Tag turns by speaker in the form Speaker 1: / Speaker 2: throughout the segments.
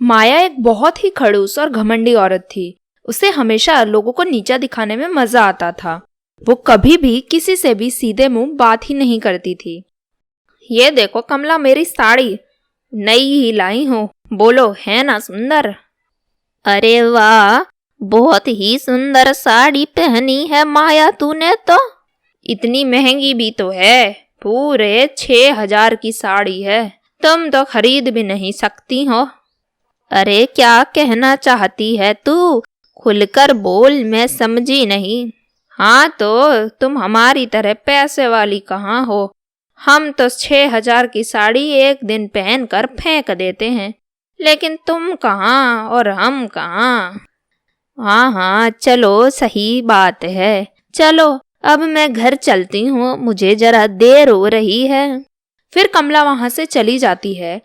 Speaker 1: माया एक बहुत ही खड़ूस और घमंडी औरत थी। उसे हमेशा लोगों को नीचा दिखाने में मजा आता था। वो कभी भी किसी से भी सीधे मुंह बात ही नहीं करती थी। ये देखो कमला, मेरी साड़ी नई ही लाई हूँ, बोलो है ना सुंदर?
Speaker 2: अरे वाह, बहुत ही सुंदर साड़ी पहनी है माया तूने तो।
Speaker 1: इतनी महंगी भी तो है, पूरे 6,000 की साड़ी है। तुम तो खरीद भी नहीं सकती हो।
Speaker 2: अरे क्या कहना चाहती है तू? खुलकर बोल, मैं समझी नहीं।
Speaker 1: हाँ तो तुम हमारी तरह पैसे वाली कहाँ हो। हम तो 6,000 की साड़ी एक दिन पहनकर फेंक देते हैं, लेकिन तुम कहाँ और हम कहाँ।
Speaker 2: हाँ हाँ, चलो सही बात है। चलो अब मैं घर चलती हूँ, मुझे जरा देर हो रही है।
Speaker 1: फिर कमला वहां से चली जाती है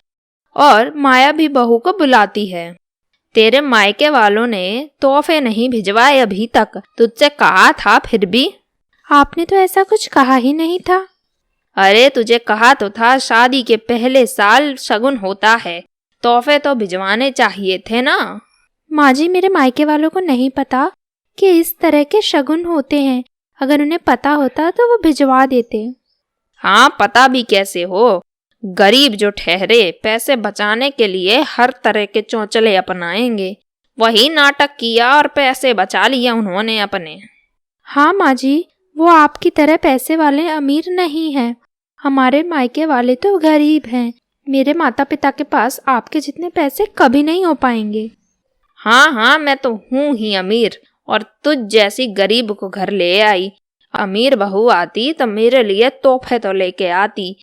Speaker 1: और माया भी बहू को बुलाती है। तेरे मायके वालों ने तोहफे नहीं भिजवाए अभी तक, तुझसे कहा था फिर भी।
Speaker 3: आपने तो ऐसा कुछ कहा ही नहीं था।
Speaker 1: अरे तुझे कहा तो था, शादी के पहले साल शगुन होता है, तोहफे तो भिजवाने चाहिए थे ना।
Speaker 3: माँ जी, मेरे मायके वालों को नहीं पता कि इस तरह के शगुन होते हैं। अगर उन्हें पता होता तो वो भिजवा देते।
Speaker 1: हाँ, पता भी कैसे हो? गरीब जो ठहरे पैसे बचाने के लिए हर तरह के चौचले अपनाएंगे। वही नाटक किया और पैसे बचा लिया उन्होंने अपने।
Speaker 3: हाँ माँ जी, वो आपकी तरह पैसे वाले अमीर नहीं हैं। हमारे मायके वाले तो गरीब हैं। मेरे माता पिता के पास आपके जितने पैसे कभी नहीं हो पाएंगे।
Speaker 1: हाँ हाँ, मैं तो हूँ ही अमीर, और तुझ जैसी गरीब को घर ले आई। अमीर बहू आती तो मेरे लिए तोहफे तो लेके आती,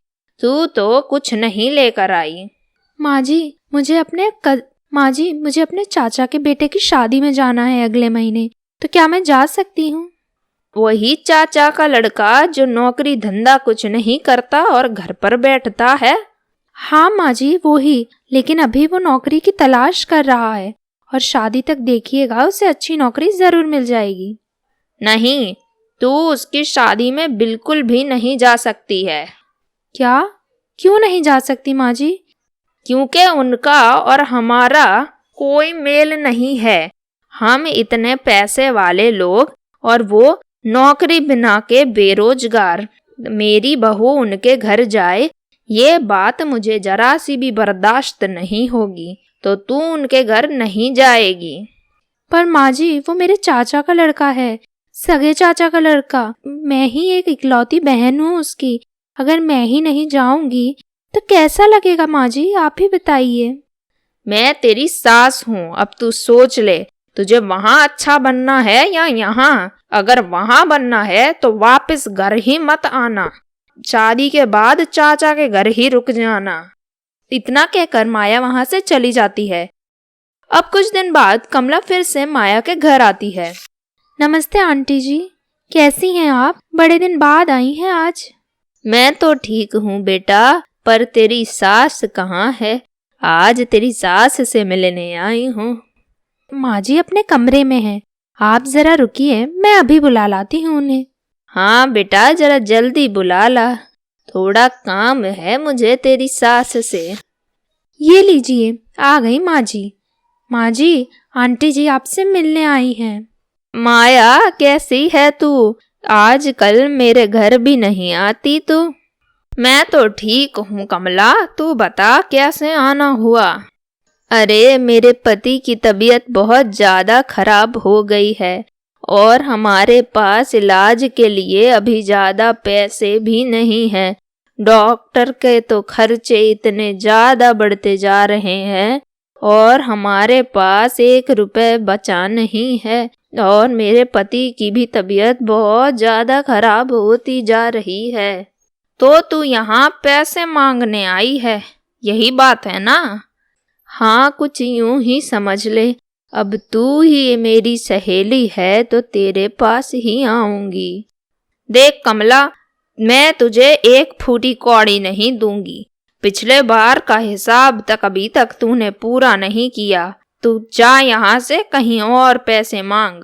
Speaker 1: तू तो कुछ नहीं लेकर आई।
Speaker 3: माँ जी, मुझे अपने चाचा के बेटे की शादी में जाना है अगले महीने, तो क्या मैं जा सकती हूँ?
Speaker 1: वही चाचा का लड़का जो नौकरी धंधा कुछ नहीं करता और घर पर बैठता है?
Speaker 3: हाँ माँ जी, वो ही। लेकिन अभी वो नौकरी की तलाश कर रहा है और शादी तक देखिएगा उसे अच्छी नौकरी जरूर मिल जाएगी।
Speaker 1: नहीं, तू उसकी शादी में बिल्कुल भी नहीं जा सकती है।
Speaker 3: क्या? क्यों नहीं जा सकती माँ जी?
Speaker 1: क्योंकि उनका और हमारा कोई मेल नहीं है। हम इतने पैसे वाले लोग और वो नौकरी बिना के बेरोजगार। मेरी बहू उनके घर जाए, ये बात मुझे जरा सी भी बर्दाश्त नहीं होगी, तो तू उनके घर नहीं जाएगी।
Speaker 3: पर माँ जी, वो मेरे चाचा का लड़का है, सगे चाचा का लड़का। मैं ही एक इकलौती बहन हूँ उसकी। अगर मैं ही नहीं जाऊंगी तो कैसा लगेगा माँ जी, आप ही बताइए।
Speaker 1: मैं तेरी सास हूँ, अब तू सोच ले, तुझे वहाँ अच्छा बनना है या यहाँ? अगर वहाँ बनना है तो वापस घर ही मत आना, शादी के बाद चाचा के घर ही रुक जाना। इतना कहकर माया वहाँ से चली जाती है। अब कुछ दिन बाद कमला फिर से माया के घर आती है।
Speaker 3: नमस्ते आंटी जी, कैसी हैं आप? बड़े दिन बाद आई हैं आज।
Speaker 2: मैं तो ठीक हूँ बेटा, पर तेरी सास कहाँ है? आज तेरी सास से मिलने आई हूँ।
Speaker 3: माँ जी अपने कमरे में है, आप जरा रुकिए, मैं अभी बुला लाती हूँ उन्हें।
Speaker 2: हाँ बेटा, जरा जल्दी बुला ला, थोड़ा काम है मुझे तेरी सास से।
Speaker 3: ये लीजिए, आ गई माँ जी। माँ जी, आंटी जी आपसे मिलने आई हैं।
Speaker 2: माया, कैसी है तू? आजकल मेरे घर भी नहीं आती तू।
Speaker 1: मैं तो ठीक हूँ कमला, तू बता कैसे आना हुआ?
Speaker 2: अरे मेरे पति की तबीयत बहुत ज़्यादा खराब हो गई है और हमारे पास इलाज के लिए अभी ज़्यादा पैसे भी नहीं हैं। डॉक्टर के तो खर्चे इतने ज़्यादा बढ़ते जा रहे हैं और हमारे पास 1 रुपए बचा नहीं है, और मेरे पति की भी तबीयत बहुत ज़्यादा खराब होती जा रही है।
Speaker 1: तो तू यहाँ पैसे मांगने आई है, यही बात है ना?
Speaker 2: हाँ, कुछ यूं ही समझ ले। अब तू ही मेरी सहेली है तो तेरे पास ही आऊंगी।
Speaker 1: देख कमला, मैं तुझे 1 फूटी कौड़ी नहीं दूंगी। पिछले बार का हिसाब तक अभी तक तूने पूरा नहीं किया। तू जा यहाँ से, कहीं और पैसे मांग।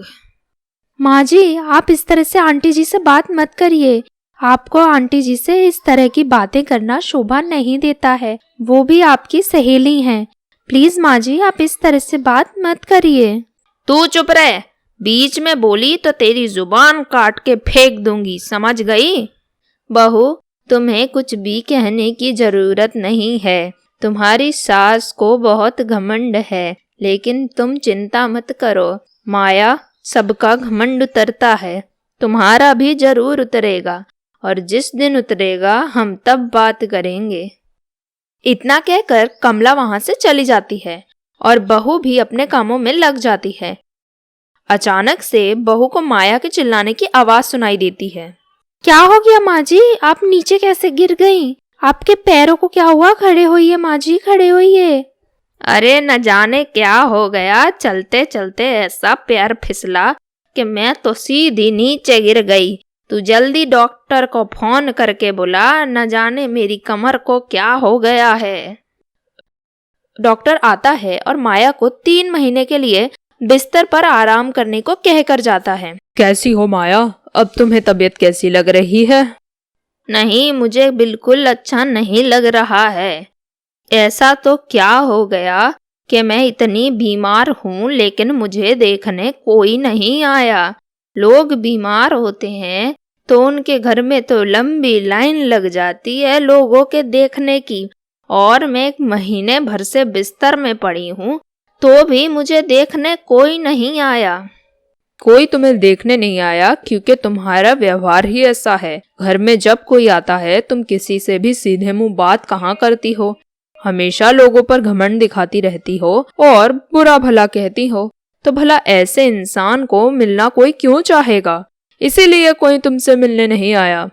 Speaker 3: माँ जी, आप इस तरह से आंटी जी से बात मत करिए। आपको आंटी जी से इस तरह की बातें करना शोभा नहीं देता है। वो भी आपकी सहेली हैं। प्लीज माँ जी, आप इस तरह से बात मत करिए।
Speaker 1: तू चुप रह, बीच में बोली तो तेरी जुबान काट के फेंक दूंगी, समझ गई?
Speaker 2: बहू, तुम्हें कुछ भी कहने की जरूरत नहीं है। तुम्हारी सास को बहुत घमंड है, लेकिन तुम चिंता मत करो माया, सबका घमंड उतरता है, तुम्हारा भी जरूर उतरेगा, और जिस दिन उतरेगा हम तब बात करेंगे।
Speaker 1: इतना कहकर कमला वहां से चली जाती है और बहू भी अपने कामों में लग जाती है। अचानक से बहू को माया के चिल्लाने की आवाज सुनाई देती है।
Speaker 3: क्या हो गया माँ जी? आप नीचे कैसे गिर गई? आपके पैरों को क्या हुआ? खड़े होइए माँ जी, खड़े होइए।
Speaker 1: अरे न जाने क्या हो गया, चलते चलते ऐसा पैर फिसला कि मैं तो सीधी नीचे गिर गई। तू जल्दी डॉक्टर को फोन करके बुला, न जाने मेरी कमर को क्या हो गया है। डॉक्टर आता है और माया को 3 महीने के लिए बिस्तर पर आराम करने को कहकर जाता है।
Speaker 4: कैसी हो माया? अब तुम्हें तबीयत कैसी लग रही है?
Speaker 2: नहीं, मुझे बिल्कुल अच्छा नहीं लग रहा है। ऐसा तो क्या हो गया कि मैं इतनी बीमार हूँ, लेकिन मुझे देखने कोई नहीं आया। लोग बीमार होते हैं तो उनके घर में तो लंबी लाइन लग जाती है लोगों के देखने की, और मैं 1 महीने भर से बिस्तर में पड़ी हूँ तो भी मुझे देखने कोई नहीं आया।
Speaker 4: कोई तुम्हें देखने नहीं आया क्योंकि तुम्हारा व्यवहार ही ऐसा है। घर में जब कोई आता है तुम किसी से भी सीधे मुंह बात कहाँ करती हो, हमेशा लोगों पर घमंड दिखाती रहती हो और बुरा भला कहती हो। तो भला ऐसे इंसान को मिलना कोई क्यों चाहेगा? इसीलिए कोई तुमसे मिलने नहीं आया।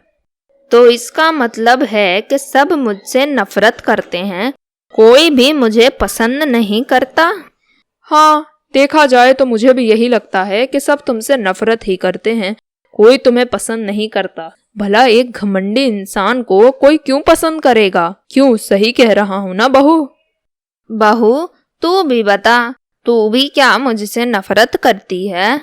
Speaker 2: तो इसका मतलब है कि सब मुझसे नफरत करते हैं, कोई भी मुझे पसंद नहीं करता।
Speaker 4: हाँ, देखा जाए तो मुझे भी यही लगता है कि सब तुमसे नफरत ही करते हैं, कोई तुम्हें पसंद नहीं करता। भला एक घमंडी इंसान को कोई क्यों पसंद करेगा? क्यों, सही कह रहा हूँ ना बहू?
Speaker 2: बहू, तू भी बता, तू भी क्या मुझसे नफरत करती है?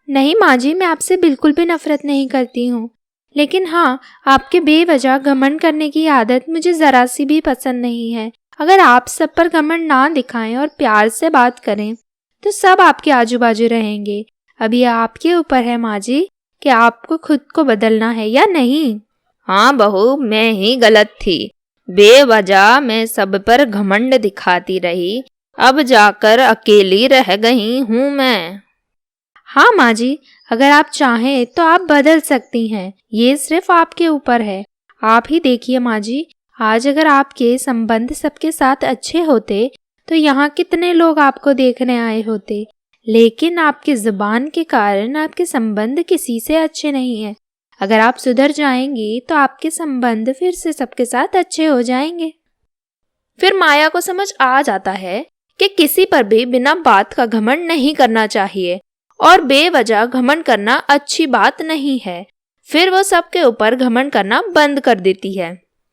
Speaker 3: नहीं माँ जी, मैं आपसे बिल्कुल भी नफरत नहीं करती हूँ, लेकिन हाँ, आपके बेवजह घमंड करने की आदत मुझे ज़रा सी भी पसंद नहीं है। अगर आप सब पर घमंड ना दिखाएं और प्यार से बात करें तो सब आपके आजू बाजू रहेंगे। अब ये आपके ऊपर है माँ जी कि आपको खुद को बदलना है या नहीं।
Speaker 2: हाँ बहू, मैं ही गलत थी। बेवजह मैं सब पर घमंड दिखाती रही, अब जाकर अकेली रह गई हूँ मैं।
Speaker 3: हाँ माँ जी, अगर आप चाहें तो आप बदल सकती हैं, ये सिर्फ आपके ऊपर है। आप ही देखिए माँ जी, आज अगर आपके संबंध सबके साथ अच्छे होते तो यहाँ कितने लोग आपको देखने आए होते, लेकिन आपकी जुबान के कारण आपके संबंध किसी से अच्छे नहीं हैं। अगर आप सुधर जाएंगी तो आपके संबंध फिर से सबके साथ अच्छे हो जाएंगे।
Speaker 1: फिर माया को समझ आ जाता है कि किसी पर भी बिना बात का घमंड नहीं करना चाहिए और बेवजह घमंड करना अच्छी बात नहीं है। फिर वो सबके ऊपर घमंड करना बंद कर देती है।